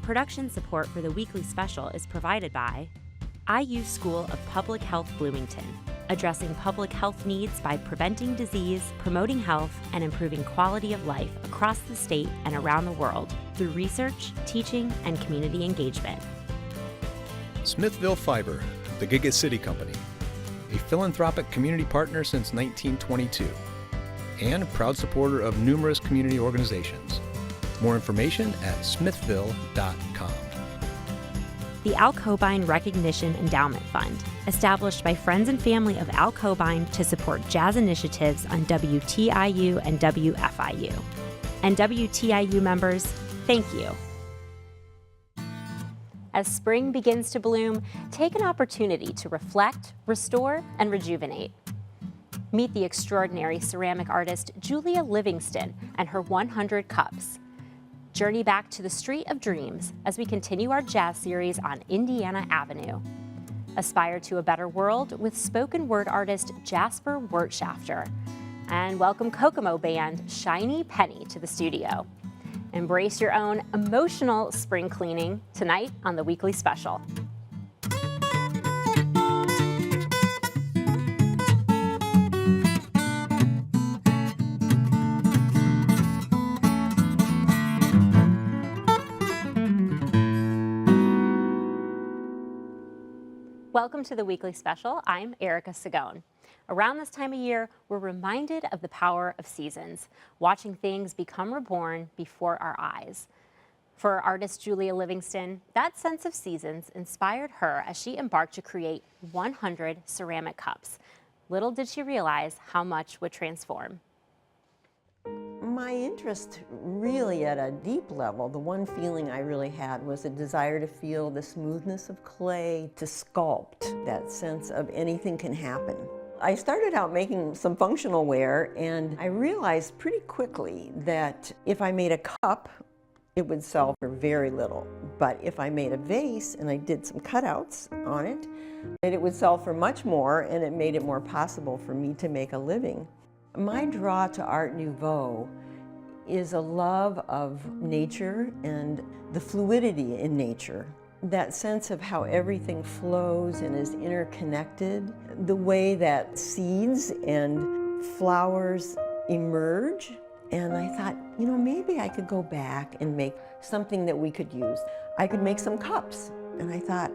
Production support for the weekly special is provided by IU School of Public Health Bloomington, addressing public health needs by preventing disease, promoting health, and improving quality of life across the state and around the world through research, teaching, and community engagement. Smithville Fiber, the Giga City Company, a philanthropic community partner since 1922, and a proud supporter of numerous community organizations. More information at smithville.com. The Al Cobine Recognition Endowment Fund, established by friends and family of Al Cobine to support jazz initiatives on WTIU and WFIU. And WTIU members, thank you. As spring begins to bloom, take an opportunity to reflect, restore, and rejuvenate. Meet the extraordinary ceramic artist Julia Livingston and her 100 cups. Journey back to the Street of Dreams as we continue our jazz series on Indiana Avenue. Aspire to a better world with spoken word artist Jasper Wirtshafter. And welcome Kokomo band Shiny Penny to the studio. Embrace your own emotional spring cleaning tonight on the weekly special. Welcome to the weekly special. I'm Erica Sagone. Around this time of year, we're reminded of the power of seasons, watching things become reborn before our eyes. For artist Julia Livingston, that sense of seasons inspired her as she embarked to create 100 ceramic cups. Little did she realize how much would transform. My interest really at a deep level, the one feeling I really had was a desire to feel the smoothness of clay, to sculpt, that sense of anything can happen. I started out making some functional ware, and I realized pretty quickly that if I made a cup, it would sell for very little. But if I made a vase and I did some cutouts on it, then it would sell for much more, and it made it more possible for me to make a living. My draw to Art Nouveau is a love of nature and the fluidity in nature. That sense of how everything flows and is interconnected, the way that seeds and flowers emerge. And I thought, you know, maybe I could go back and make something that we could use. I could make some cups. And I thought,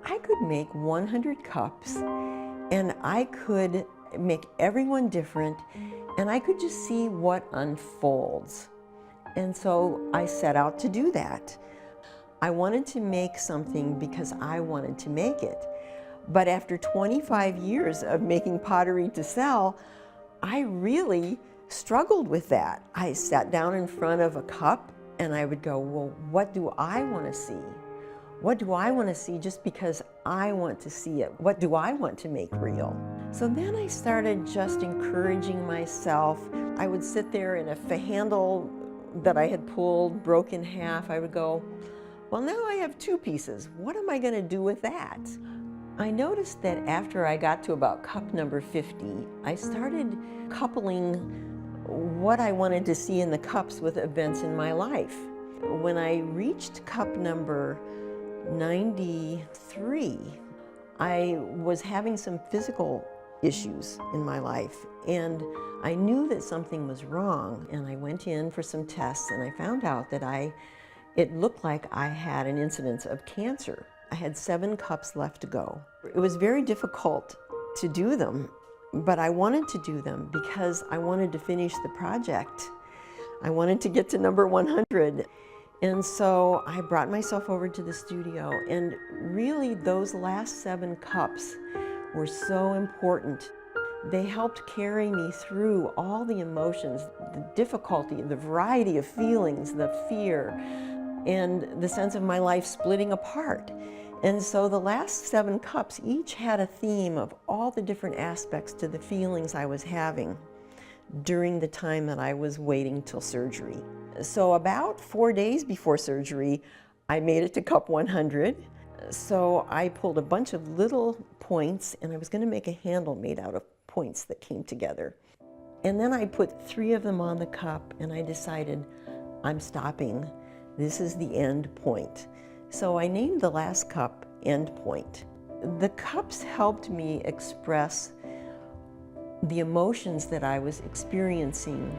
I could make 100 cups and I could make everyone different, and I could just see what unfolds. And so I set out to do that. I wanted to make something because I wanted to make it. But after 25 years of making pottery to sell, I really struggled with that. I sat down in front of a cup and I would go, well, what do I want to see? What do I want to see just because I want to see it? What do I want to make real? So then I started just encouraging myself. I would sit there and if a handle that I had pulled broke in half, I would go, well, now I have 2 pieces. What am I going to do with that? I noticed that after I got to about cup number 50, I started coupling what I wanted to see in the cups with events in my life. When I reached cup number 93, I was having some physical issues in my life, and I knew that something was wrong, and I went in for some tests and I found out that it looked like I had an incidence of cancer. I had 7 cups left to go. It was very difficult to do them, but I wanted to do them because I wanted to finish the project. I wanted to get to number 100. And so I brought myself over to the studio, and really those last 7 cups were so important. They helped carry me through all the emotions, the difficulty, the variety of feelings, the fear, and the sense of my life splitting apart. And so the last 7 cups each had a theme of all the different aspects to the feelings I was having during the time that I was waiting till surgery. So about 4 days before surgery, I made it to cup 100. So I pulled a bunch of little points, and I was going to make a handle made out of points that came together. And then I put 3 of them on the cup, and I decided I'm stopping. This is the end point. So I named the last cup End Point. The cups helped me express the emotions that I was experiencing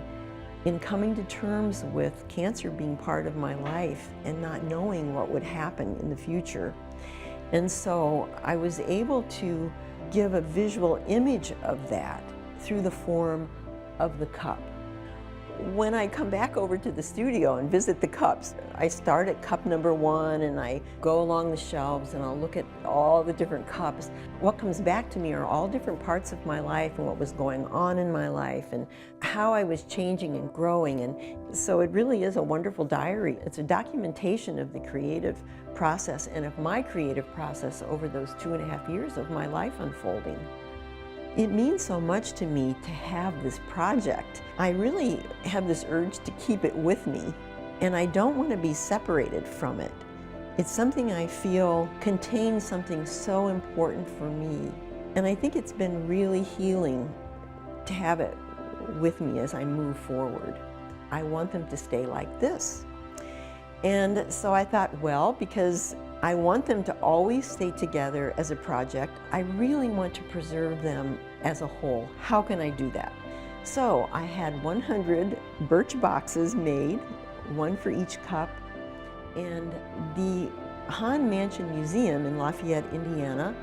in coming to terms with cancer being part of my life and not knowing what would happen in the future. And so I was able to give a visual image of that through the form of the cup. When I come back over to the studio and visit the cups, I start at cup number 1 and I go along the shelves and I'll look at all the different cups. What comes back to me are all different parts of my life and what was going on in my life and how I was changing and growing. And so it really is a wonderful diary. It's a documentation of the creative process and of my creative process over those 2.5 years of my life unfolding. It means so much to me to have this project. I really have this urge to keep it with me, and I don't want to be separated from it. It's something I feel contains something so important for me, and I think it's been really healing to have it with me as I move forward. I want them to stay like this. And so I thought, well, because I want them to always stay together as a project, I really want to preserve them as a whole. How can I do that? So I had 100 birch boxes made, one for each cup, and the Hahn Mansion Museum in Lafayette, Indiana,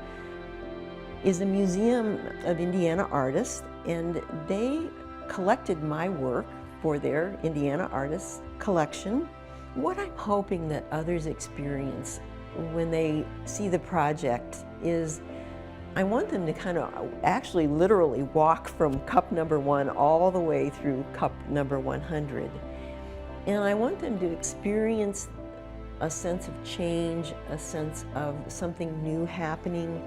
is a museum of Indiana artists, and they collected my work for their Indiana Artists collection. What I'm hoping that others experience when they see the project is I want them to kind of actually literally walk from cup number 1 all the way through cup number 100. And I want them to experience a sense of change, a sense of something new happening.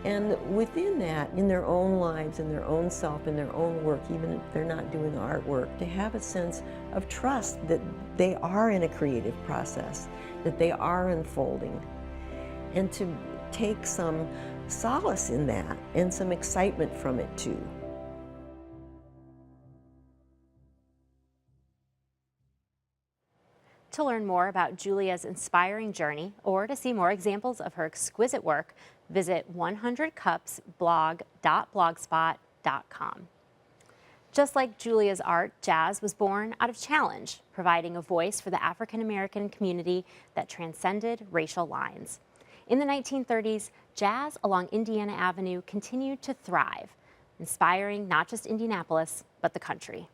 And within that, in their own lives, in their own self, in their own work, even if they're not doing artwork, to have a sense of trust that they are in a creative process, that they are unfolding, and to take some solace in that and some excitement from it too. To learn more about Julia's inspiring journey or to see more examples of her exquisite work, visit 100cupsblog.blogspot.com. Just like Julia's art, jazz was born out of challenge, providing a voice for the African American community that transcended racial lines. In the 1930s, jazz along Indiana Avenue continued to thrive, inspiring not just Indianapolis, but the country.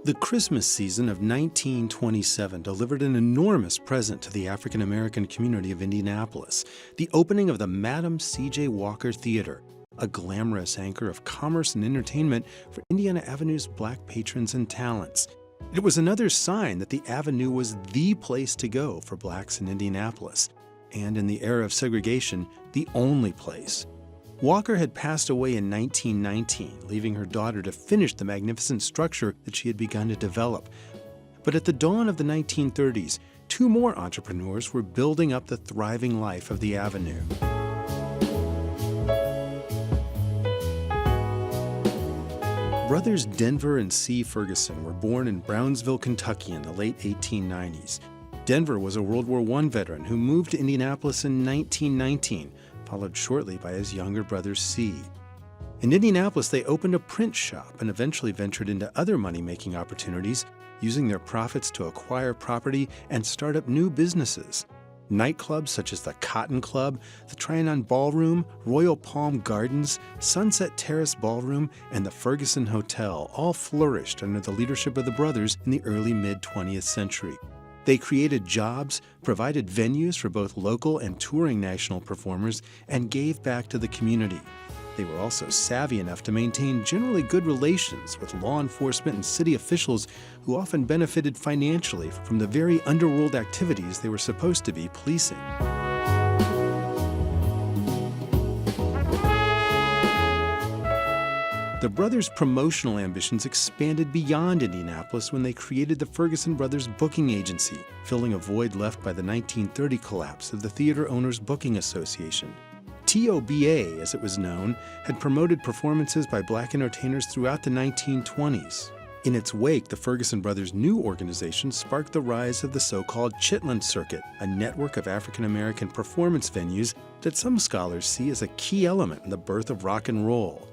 The Christmas season of 1927 delivered an enormous present to the African American community of Indianapolis, the opening of the Madam C.J. Walker Theater, a glamorous anchor of commerce and entertainment for Indiana Avenue's Black patrons and talents. It was another sign that the Avenue was the place to go for Blacks in Indianapolis, and in the era of segregation, the only place. Walker had passed away in 1919, leaving her daughter to finish the magnificent structure that she had begun to develop. But at the dawn of the 1930s, 2 more entrepreneurs were building up the thriving life of the Avenue. Brothers Denver and C. Ferguson were born in Brownsville, Kentucky in the late 1890s. Denver was a World War I veteran who moved to Indianapolis in 1919, followed shortly by his younger brother C. In Indianapolis, they opened a print shop and eventually ventured into other money-making opportunities, using their profits to acquire property and start up new businesses. Nightclubs such as the Cotton Club, the Trianon Ballroom, Royal Palm Gardens, Sunset Terrace Ballroom, and the Ferguson Hotel all flourished under the leadership of the brothers in the early mid-20th century. They created jobs, provided venues for both local and touring national performers, and gave back to the community. They were also savvy enough to maintain generally good relations with law enforcement and city officials who often benefited financially from the very underworld activities they were supposed to be policing. The brothers' promotional ambitions expanded beyond Indianapolis when they created the Ferguson Brothers Booking Agency, filling a void left by the 1930 collapse of the Theater Owners Booking Association. TOBA, as it was known, had promoted performances by black entertainers throughout the 1920s. In its wake, the Ferguson Brothers' new organization sparked the rise of the so-called Chitlin Circuit, a network of African-American performance venues that some scholars see as a key element in the birth of rock and roll.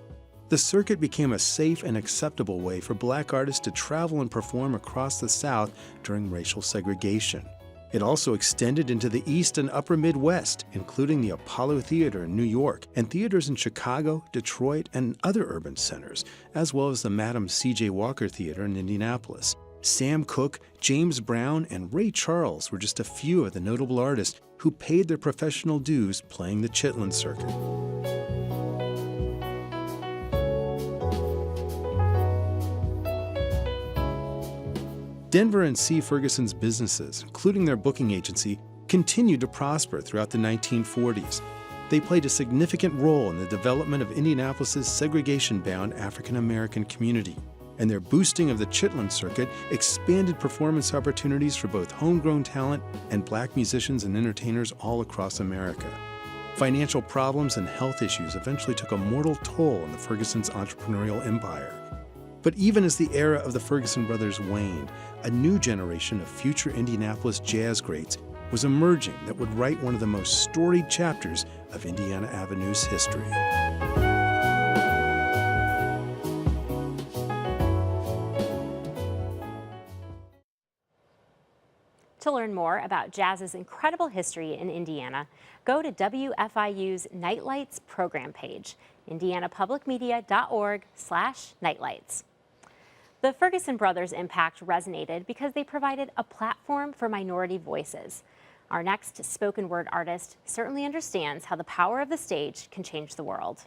The circuit became a safe and acceptable way for black artists to travel and perform across the South during racial segregation. It also extended into the East and Upper Midwest, including the Apollo Theater in New York and theaters in Chicago, Detroit, and other urban centers, as well as the Madam C.J. Walker Theater in Indianapolis. Sam Cooke, James Brown, and Ray Charles were just a few of the notable artists who paid their professional dues playing the Chitlin Circuit. Denver and C. Ferguson's businesses, including their booking agency, continued to prosper throughout the 1940s. They played a significant role in the development of Indianapolis's segregation-bound African-American community, and their boosting of the Chitlin Circuit expanded performance opportunities for both homegrown talent and black musicians and entertainers all across America. Financial problems and health issues eventually took a mortal toll on the Ferguson's entrepreneurial empire. But even as the era of the Ferguson brothers waned, a new generation of future Indianapolis jazz greats was emerging that would write one of the most storied chapters of Indiana Avenue's history. To learn more about jazz's incredible history in Indiana, go to WFIU's Nightlights program page, indianapublicmedia.org/nightlights. The Ferguson brothers' impact resonated because they provided a platform for minority voices. Our next spoken word artist certainly understands how the power of the stage can change the world.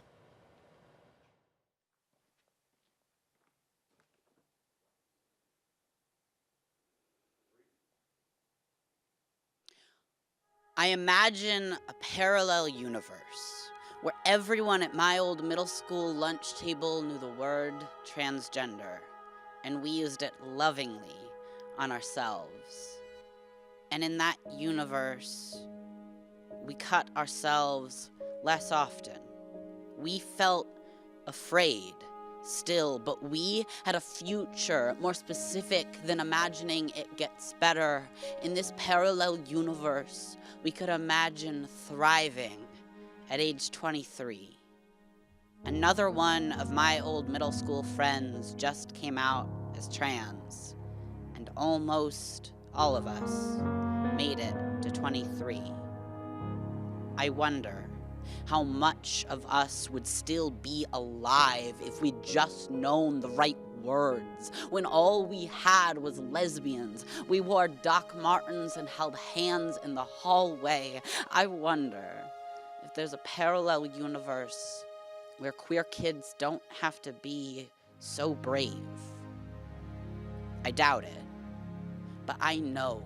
I imagine a parallel universe where everyone at my old middle school lunch table knew the word transgender, and we used it lovingly on ourselves. And in that universe, we cut ourselves less often. We felt afraid still, but we had a future more specific than imagining it gets better. In this parallel universe, we could imagine thriving at age 23. Another one of my old middle school friends just came out as trans, and almost all of us made it to 23. I wonder how much of us would still be alive if we'd just known the right words, when all we had was lesbians. We wore Doc Martens and held hands in the hallway. I wonder if there's a parallel universe where queer kids don't have to be so brave. I doubt it, but I know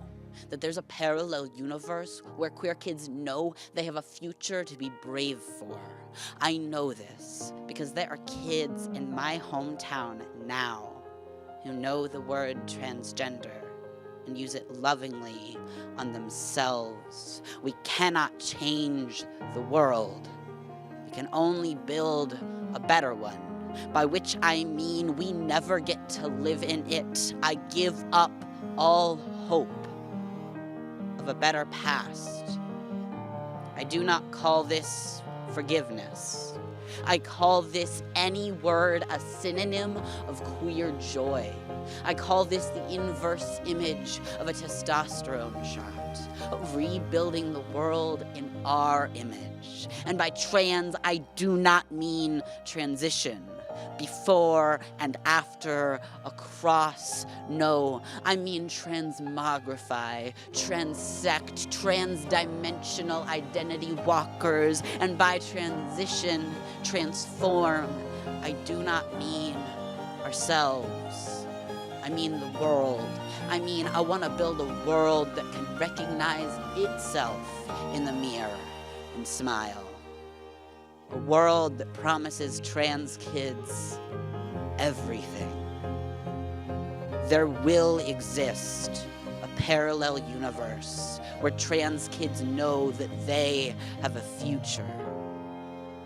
that there's a parallel universe where queer kids know they have a future to be brave for. I know this because there are kids in my hometown now who know the word transgender and use it lovingly on themselves. We cannot change the world. We can only build a better one, by which I mean we never get to live in it. I give up all hope of a better past. I do not call this forgiveness. I call this any word a synonym of queer joy. I call this the inverse image of a testosterone shot, of rebuilding the world in our image. And by trans, I do not mean transition. Before and after, across, no. I mean transmogrify, transect, transdimensional identity walkers, and by transition, transform. I do not mean ourselves. I mean the world. I mean, I want to build a world that can recognize itself in the mirror and smile. A world that promises trans kids everything. There will exist a parallel universe where trans kids know that they have a future.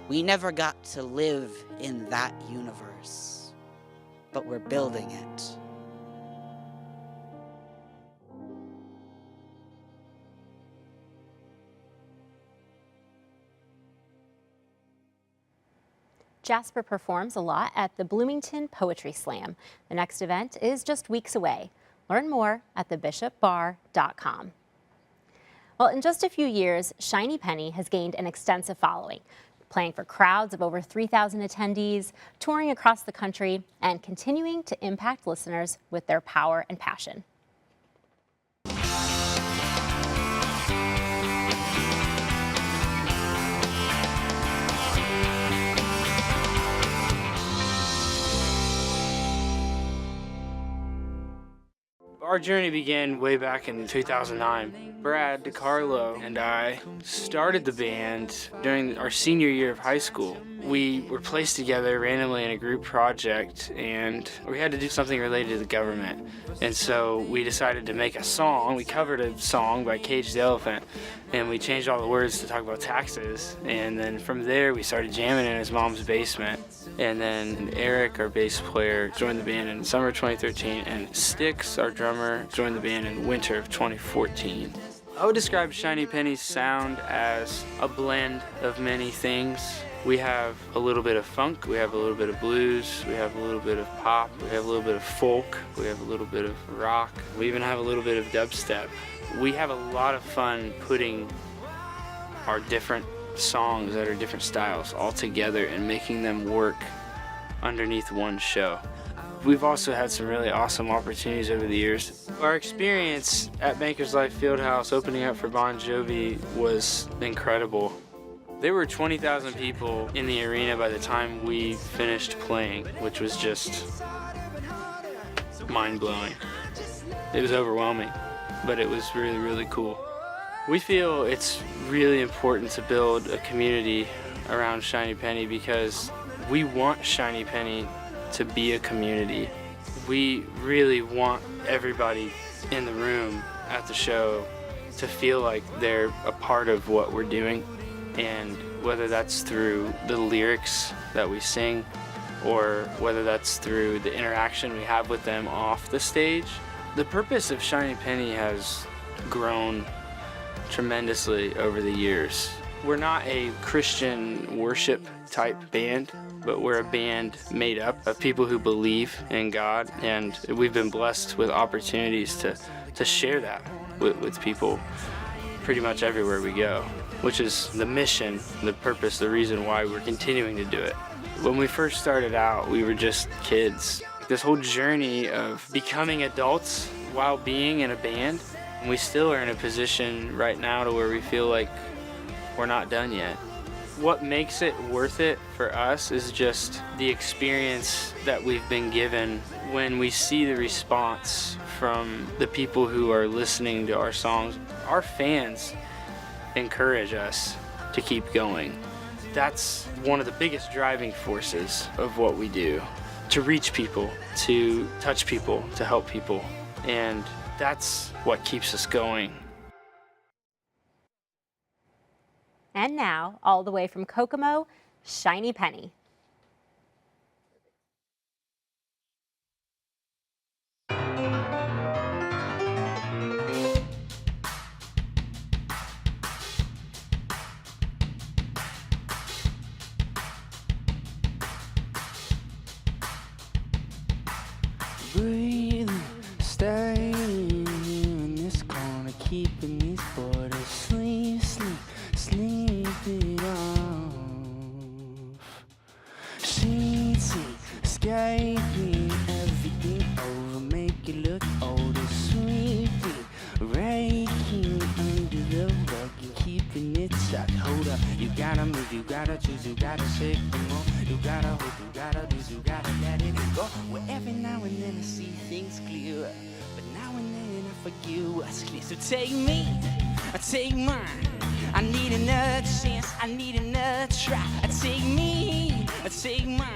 We never got to live in that universe, but we're building it. Jasper performs a lot at the Bloomington Poetry Slam. The next event is just weeks away. Learn more at thebishopbar.com. Well, in just a few years, Shiny Penny has gained an extensive following, playing for crowds of over 3,000 attendees, touring across the country, and continuing to impact listeners with their power and passion. Our journey began way back in 2009. Brad DiCarlo and I started the band during our senior year of high school. We were placed together randomly in a group project, and we had to do something related to the government. And so we decided to make a song. We covered a song by Cage the Elephant, and we changed all the words to talk about taxes. And then from there, we started jamming in his mom's basement. And then Eric, our bass player, joined the band in summer 2013, and Styx, our drummer, joined the band in winter of 2014. I would describe Shiny Penny's sound as a blend of many things. We have a little bit of funk, we have a little bit of blues, we have a little bit of pop, we have a little bit of folk, we have a little bit of rock, we even have a little bit of dubstep. We have a lot of fun putting our different songs that are different styles all together and making them work underneath one show. We've also had some really awesome opportunities over the years. Our experience at Bankers Life Fieldhouse opening up for Bon Jovi was incredible. There were 20,000 people in the arena by the time we finished playing, which was just mind-blowing. It was overwhelming, but it was really, really cool. We feel it's really important to build a community around Shiny Penny because we want Shiny Penny to be a community. We really want everybody in the room at the show to feel like they're a part of what we're doing, and whether that's through the lyrics that we sing or whether that's through the interaction we have with them off the stage. The purpose of Shiny Penny has grown tremendously over the years. We're not a Christian worship type band, but we're a band made up of people who believe in God, and we've been blessed with opportunities to share that with people pretty much everywhere we go, which is the mission, the purpose, the reason why we're continuing to do it. When we first started out, we were just kids. This whole journey of becoming adults while being in a band, we still are in a position right now to where we feel like we're not done yet. What makes it worth it for us is just the experience that we've been given when we see the response from the people who are listening to our songs. Our fans encourage us to keep going. That's one of the biggest driving forces of what we do, to reach people, to touch people, to help people, and that's what keeps us going. And now, all the way from Kokomo, Shiny Penny. Breathe, stay in this corner, keeping these borders. Sleep, sleep, sleep it off. Sheets, escaping everything over, make it look older. Sweeping, raking under the rug and keeping it stuck. Hold up, you gotta move, you gotta choose, you gotta shake the more. You gotta hope, you gotta lose, you gotta let it go. Well, every now and then I see things clearer, but now and then I forget what's clear. So take me, I take mine, I need another chance, I need another try. Take me, take mine.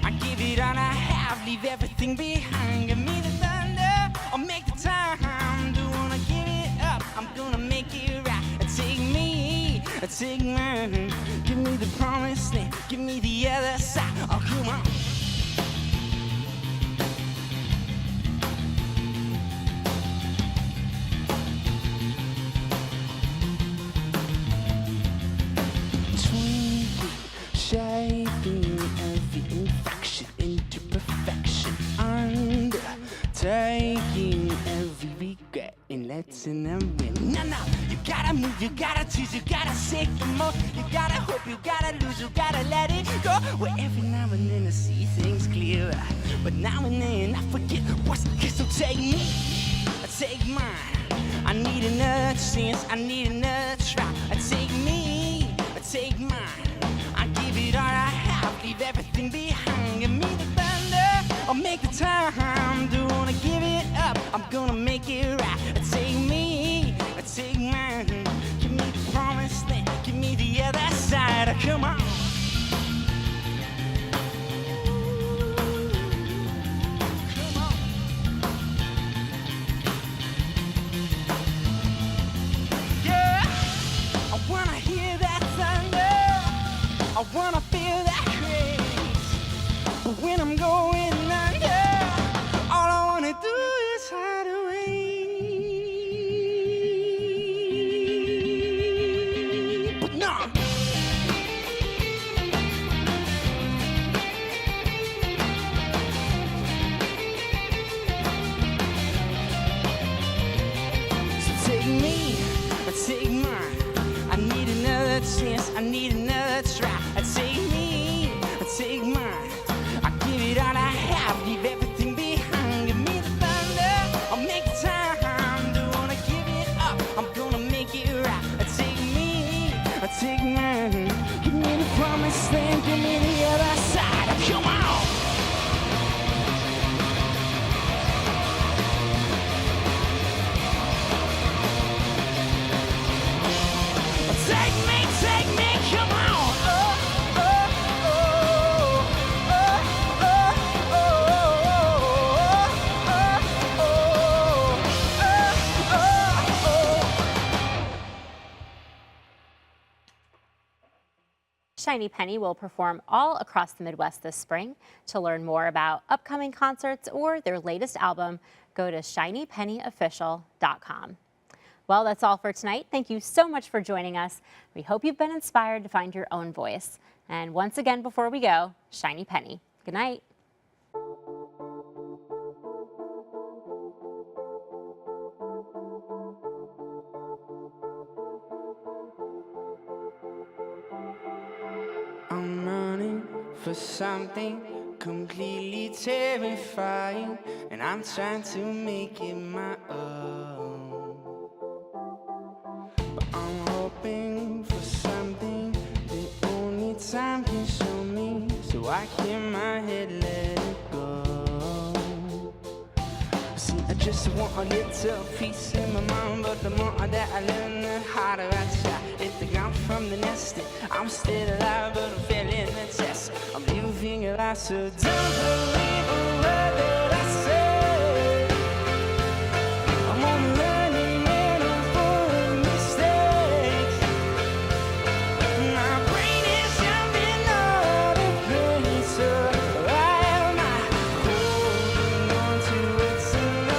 I give it all I have, leave everything behind. Give me the thunder, or make the time. Don't wanna give it up, I'm gonna make it right. Take me, take mine. Give me the promised land, give me the other side. Oh, come on. Shaping every infection into perfection, undertaking every regret and letting them win. No, no, you gotta move, you gotta choose, you gotta seek for more. You gotta hope, you gotta lose, you gotta let it go. Well, every now and then I see things clearer, but now and then I forget what's the case. So take me, take mine. I need another chance, I need another try. Take me, take mine. All I have, leave everything behind. Give me the thunder, or make the time. Don't wanna give it up, I'm gonna make it right. Take me, take mine. Give me the promised land, give me the other side. Come on. Come on. Yeah, I wanna hear that thunder. I wanna feel that craze, but when I'm going under, all I wanna do is hide away. But no. So take me, take mine. I need another chance, I need another try. Take me, take mine. I give it all I have, leave everything behind. Give me the thunder, I'll make the time. Don't wanna give it up, I'm gonna make it right. Take me, take mine. Give me the promised land, give me the other side. Come on. Take me, come on. Shiny Penny will perform all across the Midwest this spring. To learn more about upcoming concerts or their latest album, go to shinypennyofficial.com. Well, that's all for tonight. Thank you so much for joining us. We hope you've been inspired to find your own voice. And once again, before we go, Shiny Penny. Good night. I'm running for something completely terrifying, and I'm trying to make it my own. But I'm hoping for something that only time can show me, so I keep my head, let it go. See, I just want a little peace in my mind, but the more that I learn, the harder I try. Hit the ground from the nest, I'm still alive, but I'm failing the test. I'm living a lie, so don't believe a word that I say. I'm only learning and I'm full of mistakes. My brain is jumping out of place, so why am I holding on to it tonight?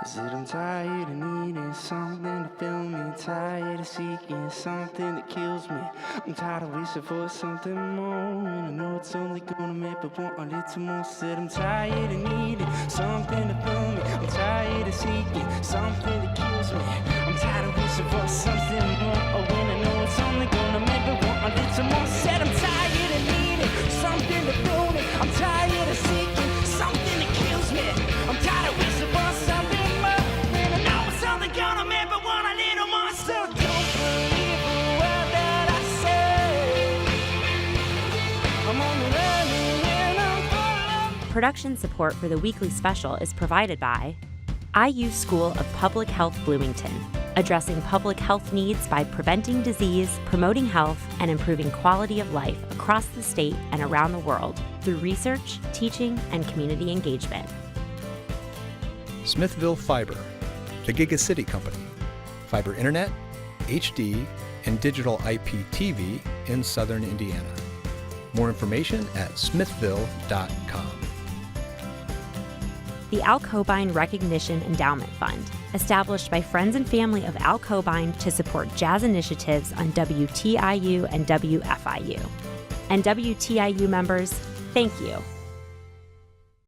Is that I'm tired of needing something to fill me, tired of seeking something that kills me. I'm tired of wishing for something more, and I know it's only gonna make me want a little more. Said I'm tired of needing something to fill me, I'm tired of seeking something that kills me. I'm tired of wishing for something more, when I know it's only gonna make me want a little more. Said I'm tired of needing something to fill me, I'm tired of seeking something that kills me. I'm tired of wishing for something more, and I know it's only gonna make me want a little more. So don't believe a word that I say. I'm only learning and I'm falling. Production support for the weekly special is provided by IU School of Public Health Bloomington, addressing public health needs by preventing disease, promoting health, and improving quality of life across the state and around the world through research, teaching, and community engagement. Smithville Fiber, the Gigacity Company, fiber internet, HD, and digital IPTV in southern Indiana. More information at smithville.com. The Al Cobain Recognition Endowment Fund, established by friends and family of Al Cobain to support jazz initiatives on WTIU and WFIU. And WTIU members, thank you.